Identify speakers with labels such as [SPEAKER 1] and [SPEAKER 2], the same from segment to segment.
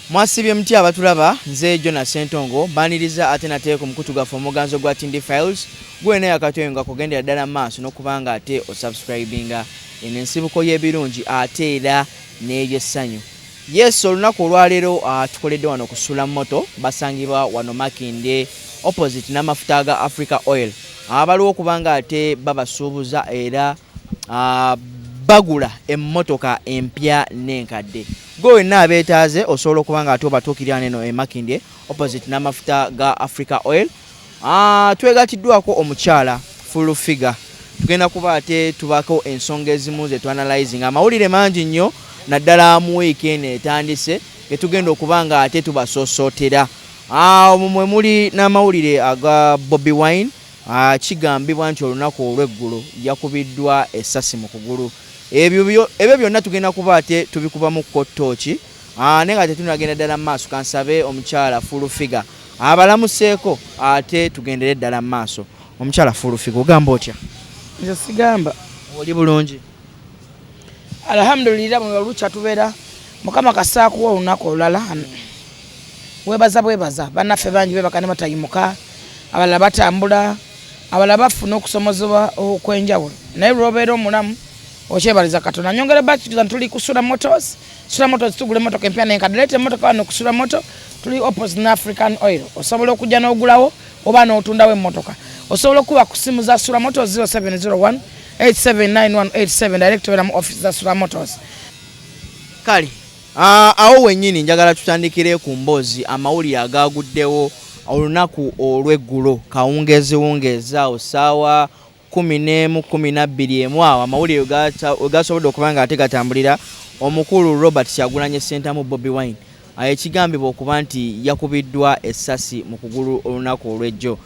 [SPEAKER 1] Mwasibye mti abatulaba nze Jonas Sentongo baniriza ate nate ku mukutu gaffe omuganzo gwa Tindi Files gwene yakatwenga kugendera ddala maaso n'okubanga ate osubscribinga eno ensibuko y'ebirungi ate era n'ebyessanyu. Yes, olunaku olwaleero tukoledde wano kusula moto basangibwa wano Makinde opposite n'amafuta ga Africa Oil. Abaliwo okubanga ate babasuubuza era bagula emmotoka empya n'enkadde. Go na betaaze osobola okubanga ate obatuukirira neno e Makinde opposite n'amafuta ga Africa Oil. Twegatiddwako omukyala full figure. Tugenda kuba ate tubako ensonga ezimu ze analyzing amawulire mangi nnyo naddala mu weekend etandise etugenda okubanga ate tubasosootera. Mwe muli n'amawulire aga Bobi Wine kigambibwa nti olunaku olw'eggulu yakubiddwa essasi mu kugulu. Ebyo byonna tugenda kuba ate tubikuba mu kottooki nenga tetunagenda ddala maaso kansabe omukyala full figure abalamuseeko ate tugendere ddala maaso. Omukyala full figure ogamba otya?
[SPEAKER 2] Nze sigamba.
[SPEAKER 1] Oli bulungi?
[SPEAKER 2] Alhamdulillah mu lucha tubeera mukama kasaakuwa olunaku olulala. Webaza bannaffe bangi bebaka ne batayimuka abalala batambula abalala bafuna okusomozebwa okwenjawulo naye lwobeera omulamu okyebaliza Katonda. Nyongere bakiza tuli kusula motors tugule motoka empya n'enkadde leeta motoka wano kusula moto tuli opposite na African Oil. Osobola okujja n'ogulawo oba n'otundawo emmotoka. Osobola okuba ku simu za Sula Motors 0701 879187 direct wera mu office za Sula Motors.
[SPEAKER 1] Kali awo wennyini njagala tutandikire ku mboozi amawulire agaguddewo olunaku olw'eggulo kawungezi osaawa 11:12 awo amawulire gasobodde okubanga ate gatambulira omukulu Robert Kyagulanyi Ssentamu Bobi Wine ekigambibwa okuba nti yakubiddwa essasi mu kugulu olunaku olw'ejjo.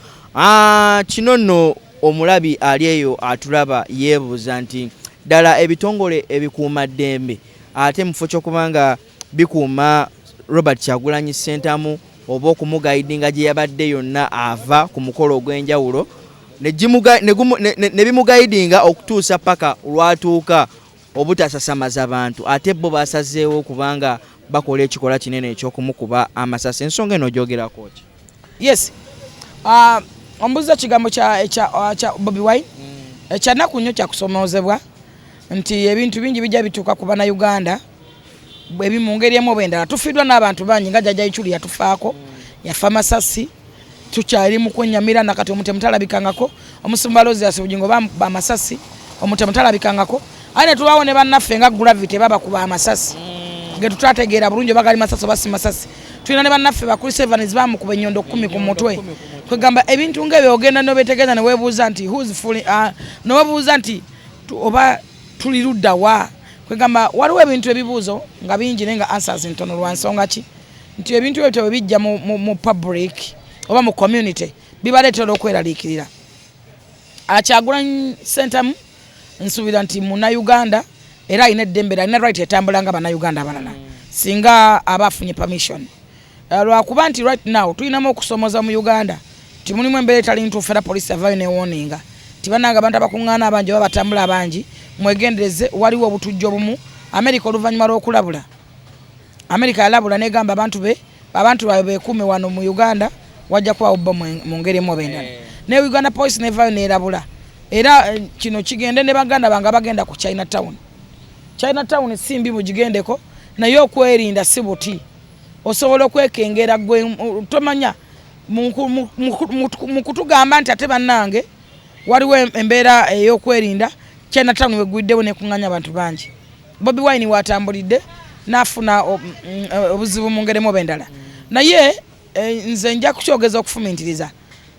[SPEAKER 1] Kino nno omulabi ali eyo atulaba yeebuuza nti ddala ebitongole ebikuuma ddembe ate mufo ky'okubanga bikuuma Robert Kyagulanyi Ssentamu oba okumugaidinga gye yabadde yonna ava ku mukolo ogw'enjawulo ne bimugaidinga okutuusa paka lwatuuka obutasasamaza abantu ate bo basazeewo kubanga bakola ekikola kinene eky'okumukuba amasasi. Ensonga eno ogyogerako ki?
[SPEAKER 2] Yes. Ombuza kigambo kya Bobi Wine ekyannaku nnyo kyakusomoozebwa nti ebintu bingi bijja bituuka ku bannayuganda ebimu ngeri emu oba endala. Tufiddwa n'abantu bangi nga Jjajja Ichuli yatufaako yafa masasi tukyali mu kwennyamira nakati omutemu talabikangako omusumba Rose Bugingo ba masasi omutemu talabikangako ate tulwawo ne bannaffe nga Gravity babakuba amasasi ge tutategeera bulungi bagali masasi oba si masasi. Tulina ne bannaffe bakulu Sevens bamukuba enyondo 10 ku mutwe. Kwegamba ebintu ng'ebyo ogenda n'obetegeeza ne weebuuza nti n'oweebuuza nti oba tuli ludda wa. Kwegamba waliwo ebintu ebibuuzo nga bingi naye nga answers ntono lwa nsonga ki nti ebintu ebyo bwe bijja mu public oba mu community bibaleetera okweraliikirira. Kyagulanyi Ssentamu nsuubira nti Munnayuganda era alina eddembe alina right etambula nga Bannayuganda abalala singa aba afunye permission. Lwakuba nti right now tulinamu okusomoza mu Uganda ti mulimu embeera etali ntuufu era poliisi avaayo newoninga ti bannanga abantu abakuŋŋaana abangi oba batambula abangi mwegendereze waliwo obutujju obumu. America oluvannyuma lw'okulabula America yalabula negamba abantu baabwe beekuume wano mu Uganda wajja kubawo bbo mu ngeri emu oba endala ne Uganda police nevaayo neerabula era kino kigende ne baganda bange bagenda ku Chinatown simbi mugigendeko naye okwerinda si buti. Osobola okwekengera gwe tomanya mu kutugamba nti ate bannange waliwo embeera ey'okwerinda Chinatown wegwiddewo nekuŋŋanya abantu bangi. Bobi Wine watambulidde n'afuna obuzibu mu ngeri emu oba endala naye nze nja kukyogeza okufumintiriza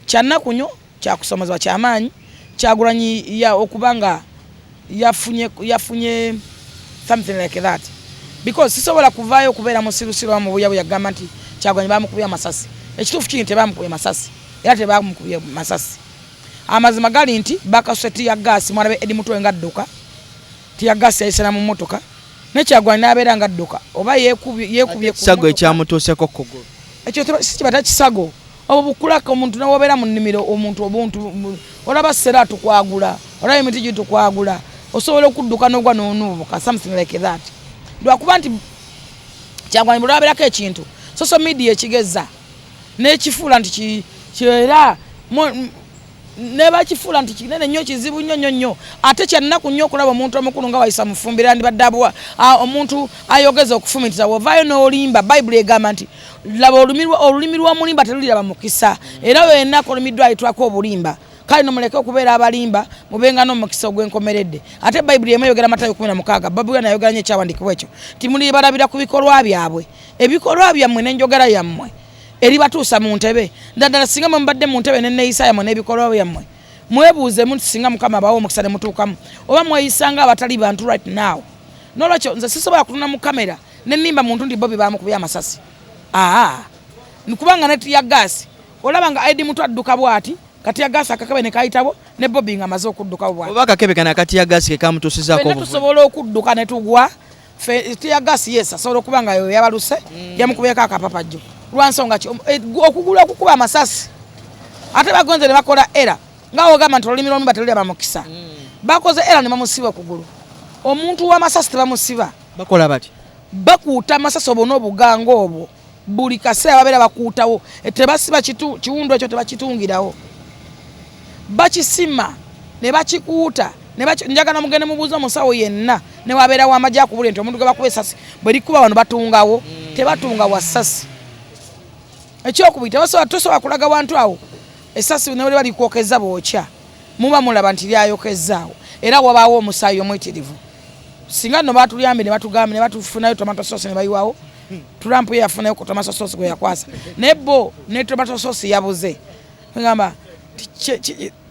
[SPEAKER 2] kyannaku nnyo kyakusomozebwa kyamaanyi Kyagulanyi okubanga yafunye something like that because sisobola kuvaayo okubeera musirusiru wa mu buyabuya gamba nti Kyagulanyi bamukubye amasasi. Ekituufu kiri tebamukubye masasi era tebamukubye masasi. Amazima gali nti bakasuse tiyaggaasi mwalabe Edi Mutwe nga adduka tiyaggaasi yayisana mu mmotoka ne Kyagulanyi n'abeera nga adduka oba yeekubye
[SPEAKER 1] kisago ekyamutuuseko kugulu
[SPEAKER 2] ekyo kibata kisago obo bukulaka omuntu nawobeera mu nnimiro omuntu obuntu olaba sera tukwagula olaba emiti gye tukwagula osobola okudduka n'ogwa n'onuubuka something like that. Lwakuba nti Kyagulanyi bulabirako ekintu social media ekigeza n'ekifuula nti era neba kifuula nti kinene nnyo kizibu nnyo ate kyannaku nnyo okulaba omuntu omukulu nga wayisa mufumbira ndibadde abwa omuntu ayogeza okufumitiza wovaayo n'olimba bayibuli egamba nti laba olulimi lw'omulimba teruliraba mukisa era wennaku olumiddwa ayitwako obulimba kale nomuleke okubeera abalimba mubenga n'omukisa ogw'enkomeredde ate bayibuli emu eyogera Matayo 16 Babuga nayogera nnyo ekyawandikibwa ekyo timuli balabira ku bikolwa byabwe ebikolwa byammwe n'enjogera yammwe eribatuusa mu ntebe ddala singa mubadde mu ntebe neneeyisa yammwe n'ebikolwa byammwe mwebuuze mu singa Mukama abawo omukisa ne mutuukamu oba mweyisanga abatali bantu right now n'olwekyo nze sisobola kutuna mu kamera nenimba muntu ndi Bobby bamukubya amasasi kubanga neti ya gaasi olaba nga Eddie Mutu adduka bwati kati ya gaasi akakabe ne kayitabo ne Bobby nga amaze okudduka bwati
[SPEAKER 1] oba akakebe kana kati ya gaasi ke kamutuusizaako
[SPEAKER 2] obuvuyo tusobola okudduka ne tugwa ya gaasi yes asobola okuba nga yo yabaluse yamukubyeko akapapajjo lwansonga ki okugula okukuba amasasi ate bagonze ne bakola era nga ogamba nti olulimi lw'omumba teruliraba mukisa bakoze era ne bamusiba okugulu omuntu w'amasasi tebamusiba
[SPEAKER 1] bakola bati
[SPEAKER 2] bakuuta amasasi obwo n'obuganga obwo buli kaseera babeera bakuutawo tebasiba kiwundu ekyo tebakitungirawo bakisima ne bakikuuta njagala mugende mubuuza omusawo yenna ne wabeera w'amagye akubule nti omuntu gwe bakuba esasi bwe likuba wano batungawo tebatunga wasasi ekyokubiri tosobola kulaga wantu awo esasi ne bwe likwokeza bookya muba mulaba nti lyayokezaawo era wabaawo omusaayi omwitirivu singa nno batuyambe ne batugambye ne batufunayo tomato sauce ne bayiwawo Trump yafunayo ku tomato sauce gwe yakwasa nebo ne tomato sauce yabuze ngamba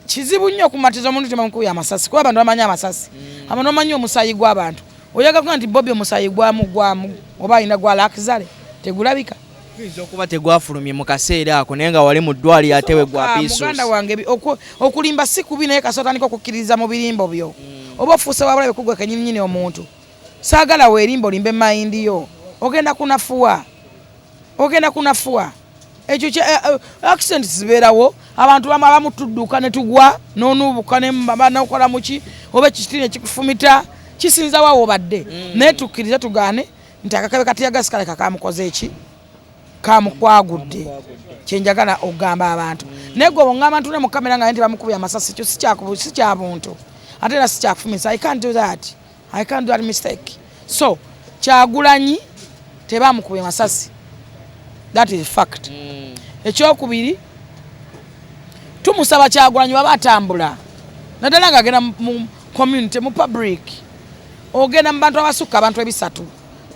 [SPEAKER 2] kizibu nnyo okumatiza omuntu temamukuya amasasi kuba abantu bamanyi amasasi abantu bamanyi omusaayi gw'abantu oyaga kuga nti Bobby omusaayi gwamu oba alina gwa lakizale tegulabika
[SPEAKER 1] Kuyinza okuba tegwafulumye mu kaseera ako naye nga wali mu ddwaliro ate we gwa piisos
[SPEAKER 2] muganda wange okulimba si kubi naye kasootaniko okukkiriza mu birimbo byo oba ofuuse wabulabe kugwe kenyininyini omuntu saagala weerimba olimbe mayindi yo ogenda kunafuwa ekyo accident zibeerawo abantu abamu tudduka ne tugwa n'onuubuka n'okola muki oba ekitiri ne kikufumita kisinza waawo obadde naye tukkirize tugaane nti akakabe kati yagasi kale kakamukoze eki kamukwagudde kyenjagala okugamba abantu naye gwe bw'oŋŋamba abantu ne mu kamera nga nti bamukubye amasasi kyo si kya buntu ate era si kyakufumisa I can't do that mistake so Kyagulanyi tebamukubye masasi that is fact ekyokubiri tumusaba Kyagulanyi baba atambula naddala ng'agenda mu community mu public ogenda mu bantu abasukka abantu ebisatu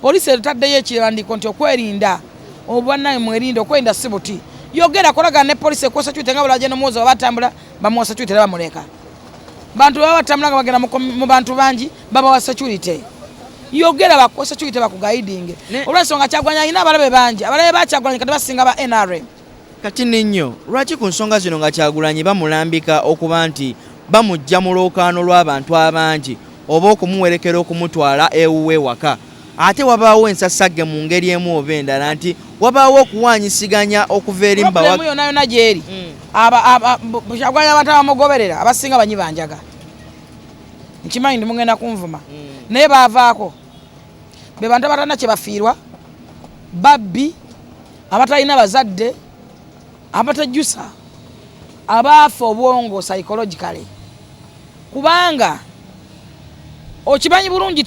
[SPEAKER 2] poliisi etaddeyo ekiwandiiko nti okwerinda obwannaye mwerinde okwerinda si buti yogera kolagana ne poliisi ekosa cyute nga bulaje n'omuwoza baba atambula bamuwa security era bamuleka bantu baba batambula nga bagenda mu bantu bangi babawa security yogera bakosa security bakugaidinge olw'ensonga Kyagulanyi alina abalabe bangi abalabe ba Kyagulanyi kati basinga ba NRM
[SPEAKER 1] kati nnyo lwaki ku nsonga zino nga Kyagulanyi bamulambika okuba nti bamujja mu lwokaano lw'abantu abangi oba okumuwerekera okumutwala ewuwe waka ate wabaawo ensasagge mu ngeri emu oba endala nti wabaawo okuwanyisiganya okuva eri
[SPEAKER 2] mbawa yonna yonna gyeri Kyagulanyi abantu abamugoberera abasinga banyi banjaga nkimanyi ndi mugenda kunvuma naye baavaako be bantu abatalina kye bafiirwa babbi abatalina bazadde abatajjusa abaafa obwongo psychologically kubanga okimanyi bulungi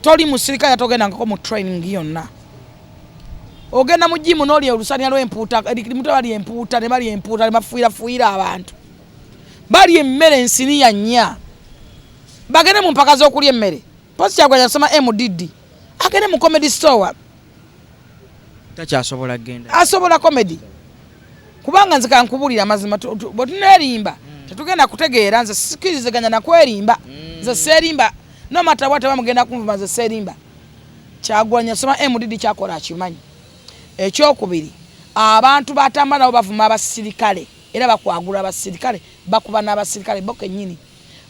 [SPEAKER 2] toli mu sirikale togendangako mu training yonna ogenda mu jimu n'oli olusaniya lw'empuuta muto bali empuuta ne bali empuuta ne bafuirafuira abantu bali emmere ensiniya nnya bagende mu mpaka z'okulya emmere posi Kyagulanyi asoma MDD agende mu comedy store
[SPEAKER 1] takyasobola genda
[SPEAKER 2] asobola comedy kubanga nze kankubulira amazima bwe tuneerimba tetugenda kutegeera nze sikiriziganya nakwerimba nze seerimba no matter what bamugenda kunvuma nze seerimba Kyagulanyi asoma MDD kyakola akimanyi ekyokubiri abantu batambula nabo bavuma abasirikale era bakwagula abasirikale bakuba n'abasirikale bo kennyini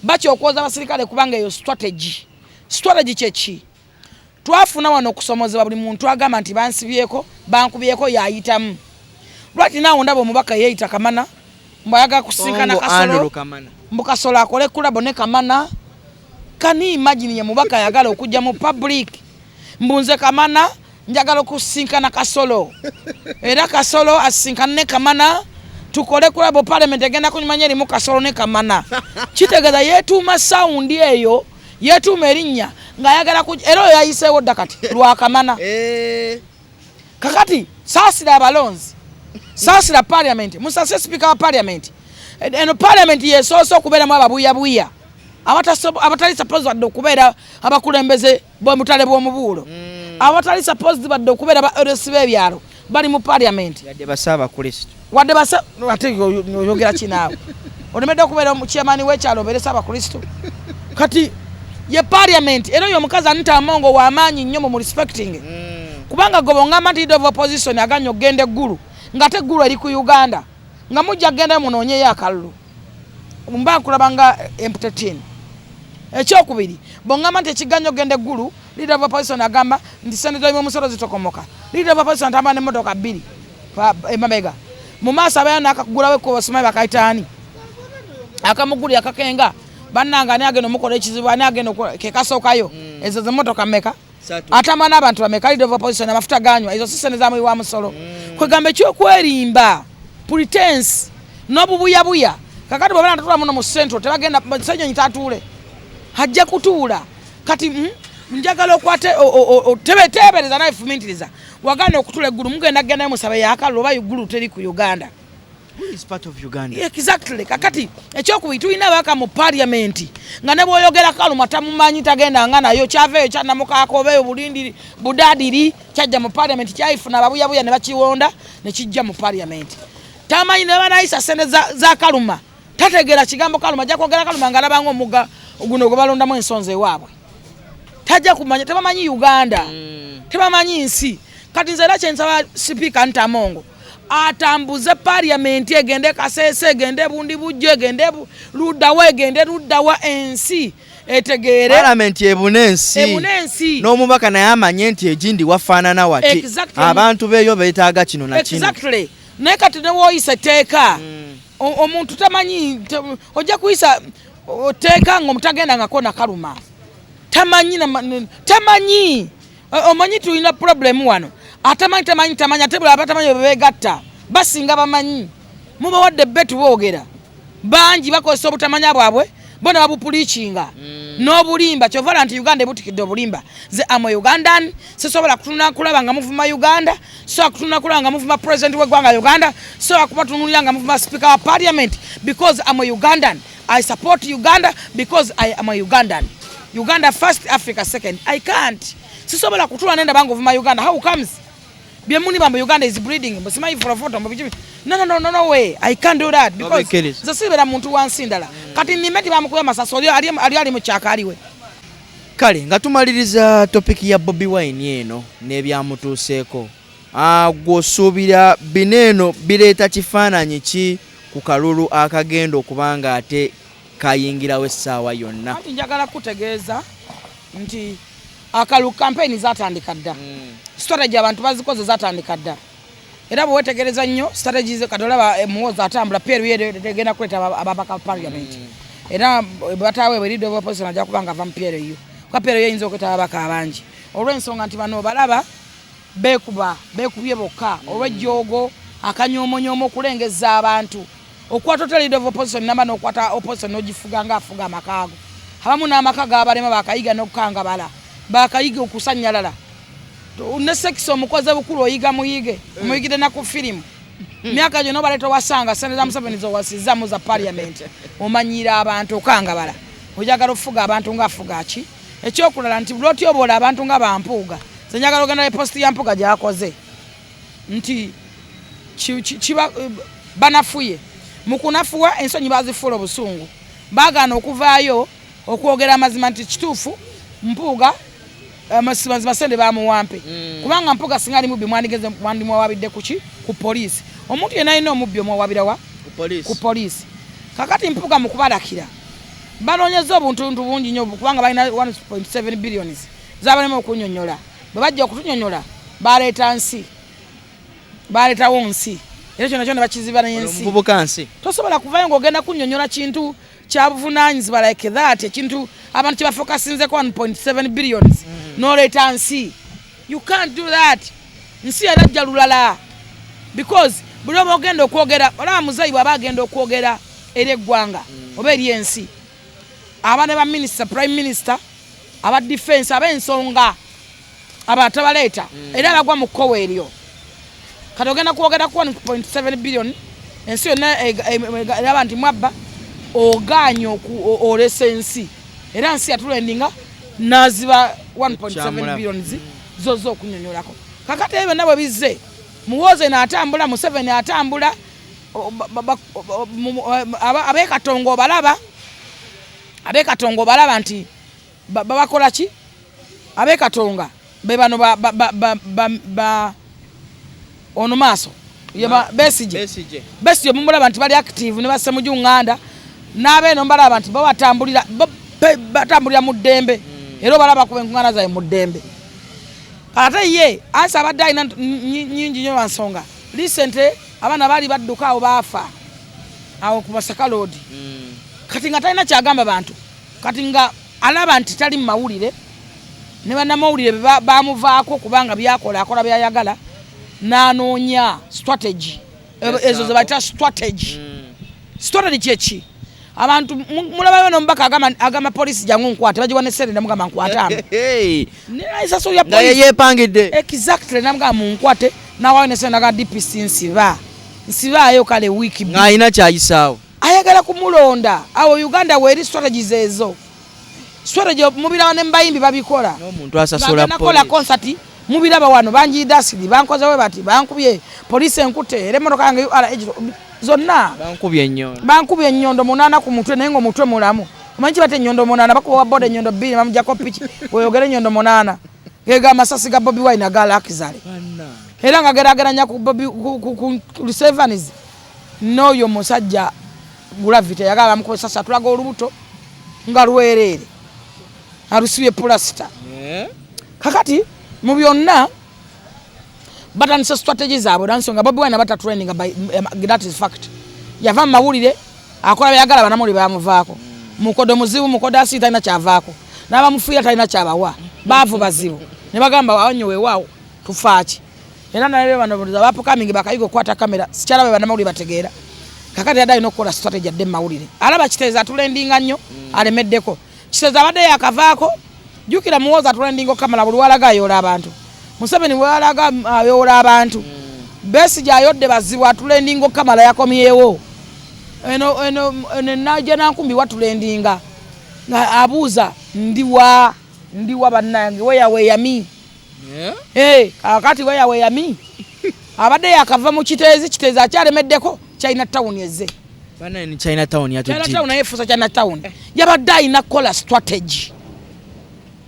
[SPEAKER 2] bakyokwoza abasirikale kubanga eyo strategy kyeki twafuna wano okusomozebwa buli muntu agamba nti bankubyeko yayitamu lwaki naawo ndaba omubaka yeeyita Kamana mbwayaga kusinkana Kasolo mbukasolo akole kulabo ne Kamana kani imagine ye mubaka yagala okujja mu public mbunze Kamana njagala okusinkana Kasolo era Kasolo asinkana ne Kamana tukole kulabo parliament egenda kunyumanya erimu Kasolo ne Kamana kitegeeza yetuuma sound eyo yetuuma erinnya ng'ayagala era yayiseewo dda kati lwa Kamana kakati saasira abalonzi saasira parliament musase speaker wa parliament eno parliament yesoose okubeeramu ababuyabuya abatali suppose badde okubeera abakulembeze b'omutale bw'omubuulo abatali suppose badde okubeera ba LC b'ebyalo bali mu parliament
[SPEAKER 1] yadde basaba Kristo
[SPEAKER 2] wadde ate oyogera kinaawe olemedde okubeera chairman w'ekyalo obeeresa abakristo kati ye parliament era oyo omukazi Anita Among w'amaanyi nnyo mu respecting kubanga gobongamba nti leader of opposition aganya okgenda eggulu ng'ate eggulu eri ku Uganda nga mujja genda munoonyeyo akalulu mba nkulaba nga empty. Ekyokubiri bongamba nti ekiganyo ogenda eggulu leader of opposition agamba nti sente omusolo zitokomoka leader of opposition atamba n'emmotoka 2 emabega mu maaso abayo n'akagulawo ku basimayi bakayitaani akamuguli akakenga bannanga ani agenda omukola ekizibu ani agenda kekasookayo ezo z'emmotoka mmeka atamba n'abantu bameka leader of opposition amafuta ganywa ezo si sente zamuyi wa musolo kwegamba ekyokwerimba pretense n'obubuyabuya kakati bwabana tatula muno mu central tebagenda senyonyi tatuule hajja kutuula kati njagala okwate tebetebereza naye fumintiriza waganda okutula eggulu mugenda genda musabe yakalulu oba eggulu teri ku Uganda.
[SPEAKER 1] Is part of Uganda.
[SPEAKER 2] Exactly. Kakati ekyokubiri tulina ababaka mu parliament nga ne bw'oyogera Kaluma tamumanyi tagenda nga nayo kyaveeyo kyannamukaako obeeyo bulindiri budadiri kyajja mu parliament kyayifuna ababuyabuya ne bakiwonda ne kijja mu parliament tamanyi ne banayisa sente za Kaluma tategeera kigambo Kaluma ajja kwogera Kaluma nga alabanga omugga guno gwe balondamu ensonza ewaabwe tajja kumanya tebamanyi Uganda tebamanyi nsi kati nze era kyensaba speaker Anita Among atambuze parliament egende Kasese egende Bundi Bujje egende Luddawa egende Luddawa ensi etegeere
[SPEAKER 1] parliament ebunensi n'omubaka naye amanye nti egindi wafaanana wati abantu beeyo beetaaga kino na kino
[SPEAKER 2] exactly naye kati ne woyisa teeka omuntu tamanyi ojja kuyisa teeka ng'omutagenda ngako na Kaluma tamanyi omanyi tulina problem wano atamanyi atebula abatamanyi bebegatta basinga bamanyi muba wadde betu boogera bangi bakozesa obutamanya bwabwe bona babupulikinga n'obulimba kyovala nti Uganda ebutikidde obulimba ze am Ugandan sisobola kutunula kulaba nga muvuma Uganda so kutunula kulaba nga muvuma president w'eggwanga Uganda so akubatunulira nga muvuma speaker wa parliament because I'm a Ugandan. I support Uganda because I am a Ugandan. Uganda first, Africa second. I can't. Sisobola kutula nenda bango vuma Uganda. How comes? Biamuni bamba Uganda is breeding. Basimayi for a photo. No way. I can't do that because zasibera muntu wansindala. Kati nimeti bamukuya masasoli ali mu kyaka aliwe.
[SPEAKER 1] Kale nga tumaliriza topic ya Bobi Wine eno n'ebyamutuuseeko. Gwosuubira bineeno bireeta kifaananyi ki ku kalulu akagenda okubanga ate kayingirawo essaawa yonna.
[SPEAKER 2] Ati njagala kutegeeza nti akalu campaign zatandika dda. Strategy abantu bazikoze zatandika dda. Era bwe wetegereza nnyo strategies katolaba muwoza atambula peru yegenda kuleta ababaka parliament. Era batawe bwe leader of opposition ajja kubanga va mpeero yo. Kwa peero yinza okweta ababaka abangi. Olw'ensonga nti bano balaba bekubye bokka olw'ejjoogo akanyoomonyomo okulengeza abantu. Okwata leader of opposition namba n'okwata opposition n'ogifuga ng'afuga amakaago. Abamu n'amaka g'abalema bakayiga n'okukanga bala. Bakayiga okusanyalala. Ne sex omukoze bukulu oyiga muyige. Omuyigide na ku firimu. Myaka gyo n'obaleeta wasanga Senator Museveni z'owasizzamu za parliament. Omanyira abantu okukanga bala. Ojagala okufuga abantu ng'afuga ki? Ekyokulala nti buloti obola abantu nga bampuuga. Ze njagala ogenda post ya mpuga gy'akoze. Nti kiba banafuye. Mukunafuwa ensonyi bazifuula obusungu baagaana okuvaayo okwogera amazima nti kituufu mpuuga amasibanzi sente bamuwampe kubanga mpuuga singa ali mubbi mwandigeze mwandimwawabidde kuki ku poliisi omuntu yenna alina omubbi omwawabirawa ku poliisi kakati mpuuga mu kubalakira banoonyeza obuntuntu bungi nnyo kubanga balina 1.7 billions zabalema okunyonyola bwe bajja okutunyonyola baleetawo nsi era kyonna kyonna bakiziba n'ensi tosobola kuvayo ng'ogenda kunnyonnyola kintu kya buvunaanyizibwa like that ekintu abantu kye bafokasinzeko 1.7 billions n'oleeta nsi You can't do that. Nsi erajja lulala. Because buli oba ogenda okwogera olaba muzayi bw'aba agenda okwogera eri eggwanga oba eri ensi abaana ba minisita prime minister aba defense ab'ensonga abatabaleeta era abagwa mu kkowa eryo kati ogenda kwogera ku 1.7 billion ensi yonna eraba nti mwabba ogaanye olesa ensi era nsi yatulendinga n'aziba 1.7 billion zozo okunyonyolako kakati ebyo byonna bwe bizze Muwoze n'atambula Museveni atambula ab'ekatongo balaba nti babakola ki ab'ekatonga be bano ono maaso Besigye mumulaba nti bali active ne basse mu Uganda n'abeeno balaba nti batambulira mu ddembe era balaba ku enkungana zaabwe mu ddembe ate ye ansa abadde alina nyingi nnyo wansonga recently abaana baali badduka awo baafa awo ku Masaka Road kati nga talina kyagamba bantu kati nga alaba nti tali mu mawulire ne bannamawulire bamuvaako kubanga akola byayagala n'anoonya strategy ezo ze bayita strategy kyeki abantu mulabayo n'omubaka agamba polisi jangu nkwate bagiwa ne sente namugamba nkwatamu ninaisa so ya polisi
[SPEAKER 1] yepangidde
[SPEAKER 2] exactly namugamba munkwate nawayo ne sente naga DPC nsibaayo kale wiki
[SPEAKER 1] ng'ayina kyayisaawo
[SPEAKER 2] ayagala kumulonda awo Uganda weeri strategies ezo strategy mubiraba ne mbayimbi babikola
[SPEAKER 1] n'omuntu asasula
[SPEAKER 2] nakola concert mubiraba wano banjidasiri bankozewe bati bankubye polisi enkute ere motoka yange zonna bankubye ennyondo 8 ku mutwe naye ng'omutwe mulamu omanyi bate ennyondo 8 bakuwa boda ennyondo 2 bamujjako piki weyogere ennyondo 8 gega amasasi ga Bobi Wine agala akizale era nga geraageranya ku Sevens n'oyo musajja gravity yagala bamukozesa atulaga olubuto nga lwereere alusibye plasita kakati mu byonna batandise strategy zaabwe nansonga Bobi Wine bata training that is fact yava mawulire akola byagala banamuli bamuvaako mukodo muzibu mukodo asita talina kyavaako n'abamufiira talina kyabawa baavu bazibu ne bagamba wanyowe waawo tufaaki era nalebe bano bapukamingi bakayiga okukwata kamera sikyalabe banamawulire bategeera kakati yadde alina okukola strategy adde mawulire alaba kiteeza atulendinga nnyo alemeddeko kiteeza abadde yakavaako jukira muwoza atulendinga okamala buli walaga ayoola abantu Museveni walaga ayoola abantu Besigye ayodde bazibu atulendinga okamala yakomyewo eno najja nankumbi watulendinga abuuza ndiwa bannange weyaweyami kakati weyaweyami abadde yakava mu kiteezi akyalemeddeko China Town ezze
[SPEAKER 1] China Town
[SPEAKER 2] yefuusa China Town yabadde alina kukola strategy.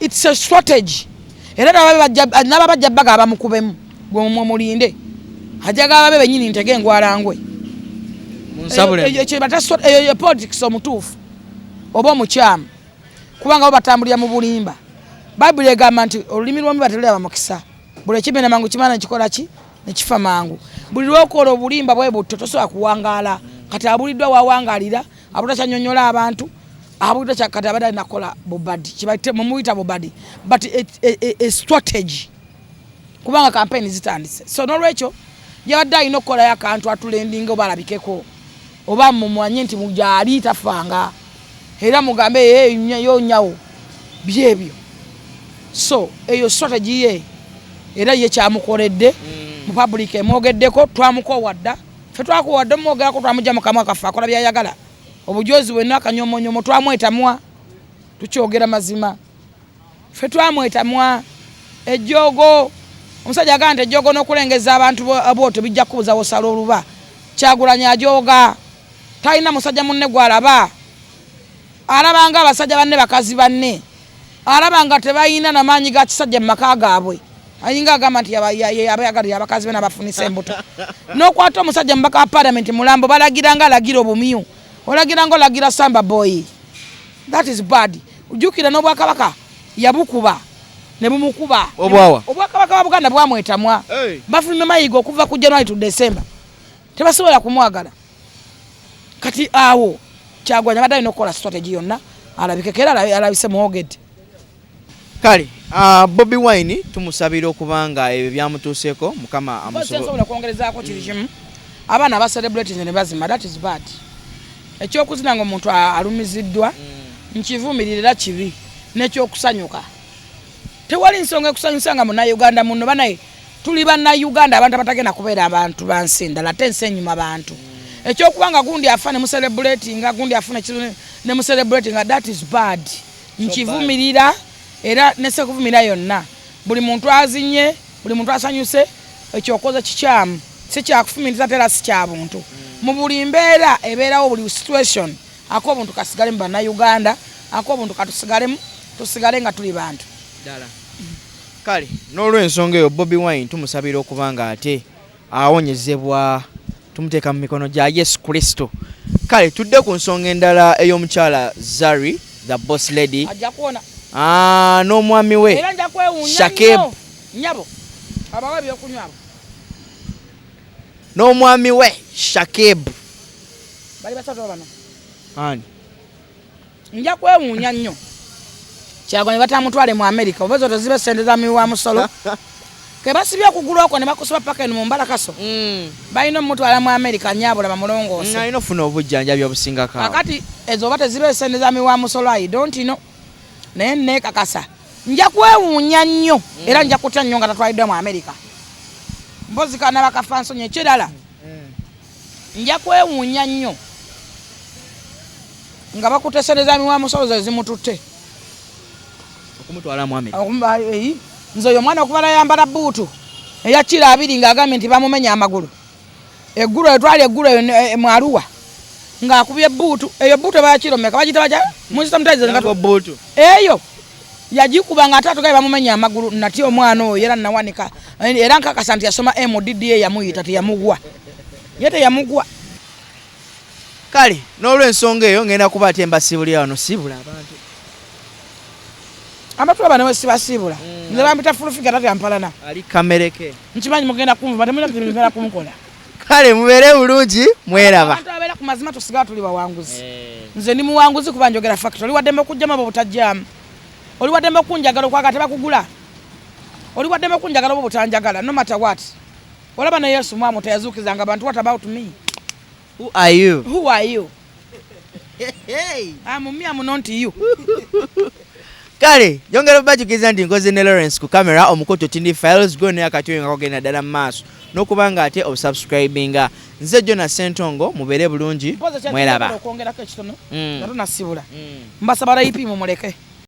[SPEAKER 2] It's a strategy. Era naba bajja baga abamukubemu gwe mulinde hajaga ababe benyini ntege ngwalangwe ekyo politics omutuufu oba omukyama kubanga batambulira mu bulimba Bible egamba nti olulimi lw'omu batelera mukisa buli kimena mangu kimana kikola ki nekifa mangu buli lwokola obulimba bwe butto tosobola kuwangaala kati abuliddwa wawangalira abutakyanyonyola abantu abulidwa kyakati abadde nakola bobadi kibaite mumuyita bobadi but a strategy kubanga campaign zitandise so nolwekyo yabadde alina okukola yakantu atulendinga oba alabikeko oba mumwanye nti mujali tafanga era mugambe yo nyawo byebyo so eyo strategy ye era ye kyamukoledde mu public emwogeddeko twamukowadda fe twakuwadde mwogerako twamujja mu kamwa kafa akola byayagala obujozi bwenna akanyomonyomo twamwetamwa tukyogera mazima fe twamwetamwa ejjogo omusajja agamba nti ejjogo n'okulengeza abantu abooto bijja kubuza wosala oluba Kyagulanyi ajoga talina musajja munne gwalaba alabanga abasajja banne bakazi banne alabanga tebayina n'amaanyi ga kisajja mu maka gaabwe ayinga agamba nti abayagalira abakazi bena bafunisa embuto n'okwata omusajja mubaka wa parliament mulambo balagiranga alagira obumyu olagiranga olagira Samba Boy. That is bad. Ujukira n'obwakabaka yabukuba ne bumukuba obwakabaka wa Buganda bwamwetamwa bafulumye mayigo okuva ku January to December tebasobola kumwagala kati awo Kyagulanyi abadde alina okukola strategy yonna alabikekera alabise muwogedde
[SPEAKER 1] kale Bobi Wine tumusabira okubanga ebyo byamutuuseeko mukama
[SPEAKER 2] amusobola kwongerezaako kiri kimu abaana ba celebrities ne bazima that is bad ekyokuzina nga omuntu alumiziddwa nkivumirira kibi n'ekyokusanyuka tewali nsonga ekusanyusa nga munnayuganda muno banaye tuli bannayuganda abantu abatagenda kubeera abantu bansi ndala ate ensi enyuma abantu ekyokubanga gundi afa ne mucelebratinga gundi afuna ekiro ne mucelebratinga that is bad nkivumirira era nesekuvumirira yonna buli muntu azinye buli muntu asanyuse ekyokoza kikyamu si kyakufumiriza tera si kya buntu mu buli mbeera ebeerawo buli situation ako obuntu kasigale mu bannayuganda ako obuntu tusigale nga tuli bantu
[SPEAKER 1] ddala kale n'olw'ensonga eyo Bobi Wine tumusabira okubanga ate awonyezebwa tumuteeka mu mikono gya Yesu Kristo. Kale tudde ku nsonga endala ey'omukyala Zari the boss lady
[SPEAKER 2] ajja kuona
[SPEAKER 1] n'omwami we
[SPEAKER 2] era nja kwewuunya
[SPEAKER 1] Shakib
[SPEAKER 2] nyabo abawa ebyokunywa abo
[SPEAKER 1] n'omwami we Shakib
[SPEAKER 2] bali basatu bano
[SPEAKER 1] ani
[SPEAKER 2] nja kwewuunya nnyo Kyagulanyi batamutwale mu America obazo tozibe sente za miwa musolo ke basibya okugulu okwo ne bakusoba paka eno mu Mbalakaso balina omutwala mu America nyabula bamulongoose
[SPEAKER 1] alina ofuna obujjanjabi obusingako
[SPEAKER 2] akati ezo oba tezibe sente za miwa musolo I don't know naye nekakasa nja kwewuunya nnyo era nja kutya nnyo nga tatwaliddwa mu America mpozi kana bakafa nsonyi ekirala nja kwewuunya nnyo nga bakutte sente za miwa musolo ze zimututte
[SPEAKER 1] okumutwala mu America
[SPEAKER 2] nze oyo mwana okuba yambala buutu eyakira abiri ng'agambye nti bamumenya amagulu eggulu etwali eggulu mu Arua ng'akubye buutu eyo buutu bayakiro meka bagita baja muzita mutayize nga
[SPEAKER 1] buutu
[SPEAKER 2] eyo yagikuba nga atatu gaye bamumenya amagulu nati omwana oyo era nawanika era nkakasa nti yasoma MDDA yamuyita teyamugwa yete yamugwa
[SPEAKER 1] kale n'olw'ensonga eyo ngenda kuba ate embasibulira wano sibula abantu
[SPEAKER 2] amatula bano wesibasibula nze bampita fulufiga tati ampalana
[SPEAKER 1] ali kamereke
[SPEAKER 2] nkimanyi mugenda kumva temulina kugenda kumukola
[SPEAKER 1] kale mubeere bulungi mweraba
[SPEAKER 2] abantu abeera ku mazima tusigala tuli bawanguzi nze ndi muwanguzi kuba njogera factory oli waddembe okujjamu abo butajjamu oli waddembe okunjagala okwaga tebakugula oli waddembe okunjagala obo butanjagala no matter what olaba ne Yesu mwamu teyazuukizanga abantu what about me
[SPEAKER 1] who are you
[SPEAKER 2] I'm not you
[SPEAKER 1] kale jongera bajukiza ndi ngoze ne Lawrence ku camera omukoto Tindi Files gone yakatuyinga kogenda ddala maaso n'okubanga ate obusubscribinga nze Jonas Sentongo mubeere bulungi mweraba
[SPEAKER 2] okwongerako ekitono nga tunasibula mbasaba lipe mumuleke